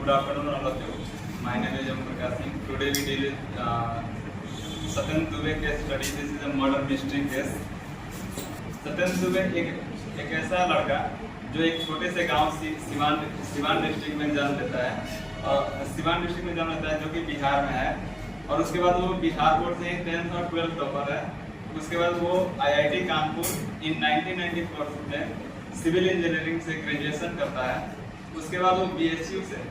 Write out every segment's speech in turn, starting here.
Good afternoon, all of you. My name is Om Prakash Singh. Today we deal with Satan Dubey case study. This is a murder mystery case. Satyan Dubey एक ऐसा लड़का जो एक छोटे से गांव Siwan district में जन्म लेता है और सिवान डिस्ट्रिक्ट में जन्म लेता है जो कि बिहार में है। और उसके बाद वो बिहार बोर्ड से 10th और 12th टॉपर है। उसके बाद वो IIT कानपुर इन 1994 में सिविल इंजीनियरिंग से ग्रेजुएशन करता है। उसके बाद वो BSU से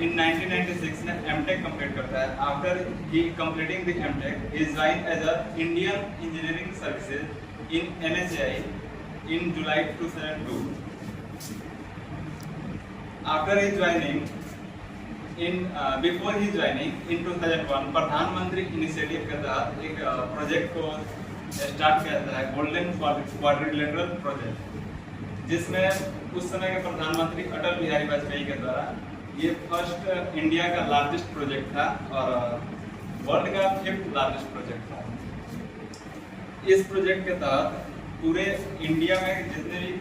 in 1996 में MTech कंप्लीट करता है। After he completing the MTech he joined as a Indian Engineering Services in NHAI in July 2002. After his joining before his joining in 2001 प्रधानमंत्री इनिशिएटिव के तहत एक प्रोजेक्ट को स्टार्ट किया जाता है, गोल्डन क्वाड्रिलेटरल प्रोजेक्ट, जिसमें उस समय के प्रधानमंत्री अटल बिहारी वाजपेयी के द्वारा ये फर्स्ट इंडिया का लार्जेस्ट प्रोजेक्ट था और वर्ल्ड का 5th लार्जेस्ट प्रोजेक्ट था। इस प्रोजेक्ट के तहत पूरे इंडिया में जितने भी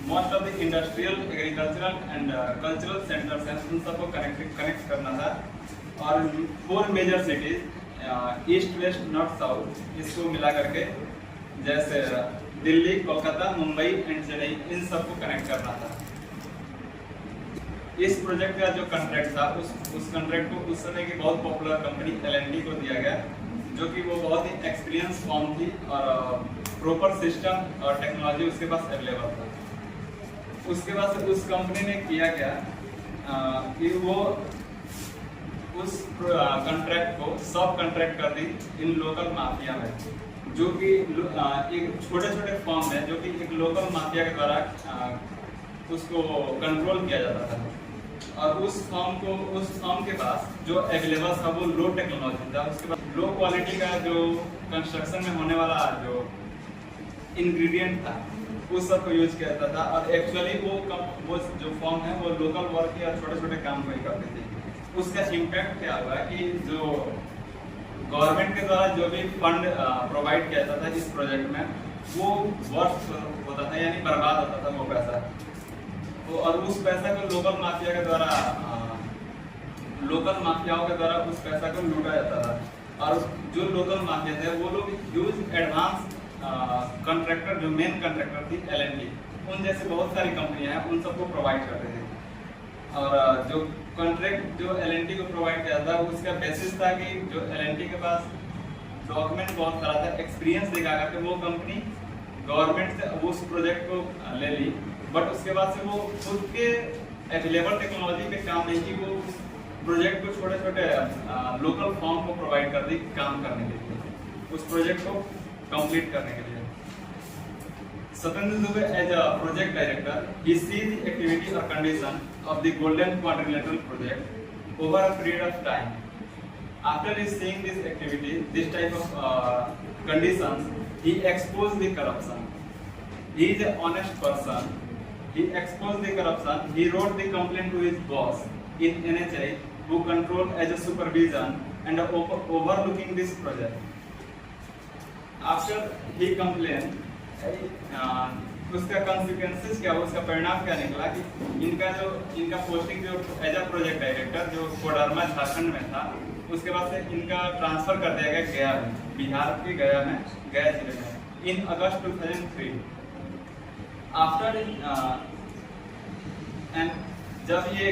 most of the industrial, agricultural and cultural centres हैं उन सबको कनेक्ट करना था। और 4 major cities east, west, north, south इसको मिला करके जैसे दिल्ली, कोलकाता, मुंबई एंड चेन्नई इन सबको कनेक्ट करना था। इस प्रोजेक्ट का जो कॉन्ट्रैक्ट था उस कॉन्ट्रैक्ट को उस समय की बहुत पॉपुलर कंपनी L&T को दिया गया, जो कि वो बहुत ही एक्सपीरियंस फॉर्म थी और प्रॉपर सिस्टम और टेक्नोलॉजी उसके पास अवेलेबल था। उसके बाद उस कंपनी ने किया क्या कि वो उस कॉन्ट्रैक्ट को सब कॉन्ट्रैक्ट कर दी इन लोकल माफिया में, जो कि एक छोटे छोटे फॉर्म है जो कि एक लोकल माफिया के द्वारा उसको कंट्रोल किया जाता था। और उस फॉर्म के पास जो अवेलेबल था वो लो टेक्नोलॉजी था। उसके बाद लो क्वालिटी का जो कंस्ट्रक्शन में होने वाला जो इंग्रेडिएंट था उस सब को यूज किया जाता था। और एक्चुअली वो जो फॉर्म है वो लोकल वर्क या छोटे छोटे काम को ही करते थे। उसका इम्पैक्ट क्या हुआ कि जो गवर्नमेंट के द्वारा जो भी फंड प्रोवाइड किया जाता था इस प्रोजेक्ट में वो वर्थ होता था, यानी बर्बाद होता था वो पैसा। तो और उस पैसा को लोकल माफियाओं के द्वारा उस पैसा को लूटा जाता था। और जो लोकल माफिया थे वो लोग ह्यूज एडवांस कॉन्ट्रैक्टर, जो मेन कॉन्ट्रैक्टर थी L&T, उन जैसे बहुत सारी कंपनियां हैं उन सबको प्रोवाइड करते थे। और जो कॉन्ट्रैक्ट जो L&T को प्रोवाइड किया था उसका बेसिस था कि जो L&T के पास डॉक्यूमेंट बहुत सारा था, एक्सपीरियंस दिखा करके वो कंपनी गवर्नमेंट से उस प्रोजेक्ट को ले ली। बट उसके बाद से वो खुद के अवेलेबल टेक्नोलॉजी पे काम नहीं की, वो उस प्रोजेक्ट को छोटे छोटे लोकल फॉर्म को प्रोवाइड कर दी काम करने के लिए, उस प्रोजेक्ट को कंप्लीट करने के लिए। Satyendra Dubey as a project director he sees the activity or condition of the golden quadrilateral project over a period of time. After seeing this activity, this type of conditions, he exposed the corruption. He is an honest person. He exposed the corruption. He wrote the complaint to his boss in NHAI, who controlled as a supervision and overlooking this project. After he complained, उसका consequences क्या, उसका परिणाम क्या निकला कि इनका posting जो as a project director जो कोडरमा झारखंड में था, उसके बाद से इनका ट्रांसफर कर दिया गया गया में, बिहार के गया जिले में इन अगस्त 2003। आफ्टर एंड जब ये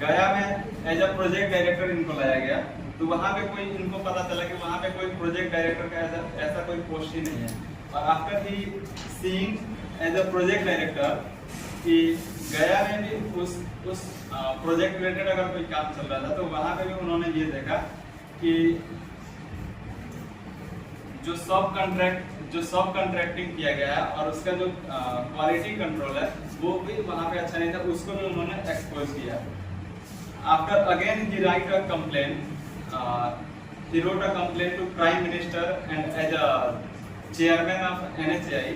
गया में एज अ प्रोजेक्ट डायरेक्टर इनको लाया गया तो वहाँ पे कोई इनको पता चला कि वहाँ पे कोई प्रोजेक्ट डायरेक्टर का ऐसा कोई पोस्ट ही नहीं है। और after he seeing as a project director कि गया में भी उस प्रोजेक्ट रिलेटेड अगर कोई काम चल रहा था तो वहाँ पे भी उन्होंने ये देखा कि जो सब कॉन्ट्रैक्टिंग किया गया है और उसका जो क्वालिटी कंट्रोल है वो भी वहाँ पे अच्छा नहीं था, उसको भी उन्होंने एक्सपोज किया। After again he right a complaint, he wrote a complaint to Prime Minister and as a chairman of NHAI.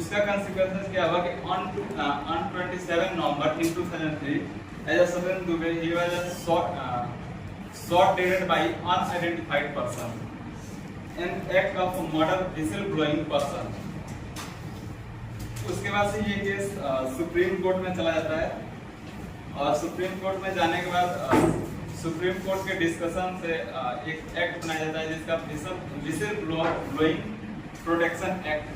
उसका consequences क्या हुआ कि on 27 November in 2003 as a Satan Dubey he was shot dead by unidentified person, an act of murder whistleblowing person. उसके बाद से ये case supreme court में चला जाता है और सुप्रीम कोर्ट में जाने के बाद सुप्रीम कोर्ट के डिस्कशन से एक एक्ट बनाया जाता है जिसका विसिल ब्लोइंग प्रोटेक्शन एक्ट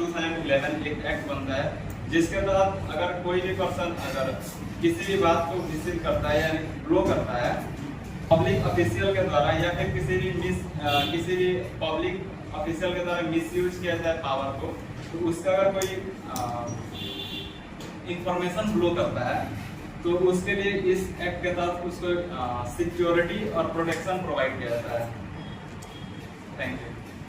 2011 एक एक्ट बनता है, जिसके तहत अगर कोई भी पर्सन अगर किसी भी बात को विसिल करता है यानी ब्लो करता है पब्लिक ऑफिशियल के द्वारा या फिर किसी भी पब्लिक ऑफिशियल के द्वारा मिसयूज किया जाए पावर को, तो उसका अगर कोई इंफॉर्मेशन ब्लो करता है तो उसके लिए इस एक्ट के तहत उसको सिक्योरिटी और प्रोटेक्शन प्रोवाइड किया जाता है। Thank you.